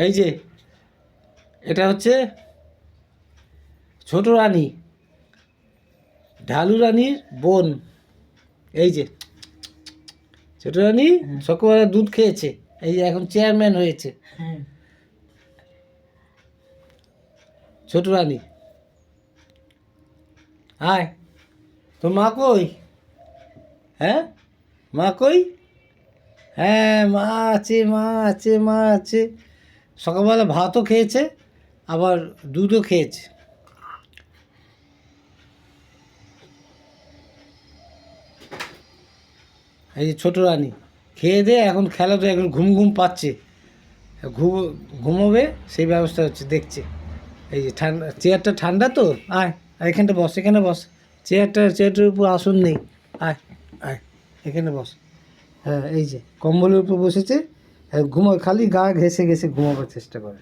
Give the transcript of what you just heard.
এই যে এটা হচ্ছে ছোট রানী, ঢালু রানীর বোন। এই যে ছোট রানী সকালবেলা দুধ খেয়েছে, এই যে এখন চেয়ারম্যান হয়েছে। ছোট রানী, আয়, তোর মা কই? হ্যাঁ, মা কই? হ্যাঁ, মা আছে, মা আছে, মা আছে। সকালবেলা ভাতও খেয়েছে, আবার দুধও খেয়েছে। এই যে ছোট রানী খেয়ে দিয়ে এখন খেলাধুলা, এখন ঘুম ঘুম পাচ্ছে, ঘুমোবে সেই ব্যবস্থা হচ্ছে, দেখছে। এই যে ঠান্ডা, চেয়ারটা ঠান্ডা তো, আয় এখানটা বস, এখানে বস। চেয়ারটার উপর আসন নেই, আয় আয় এখানে বস। হ্যাঁ, এই যে কম্বলের উপর বসেছে, ঘুমো, খালি গা ঘেঁষে ঘেঁষে ঘুমাবার চেষ্টা করে।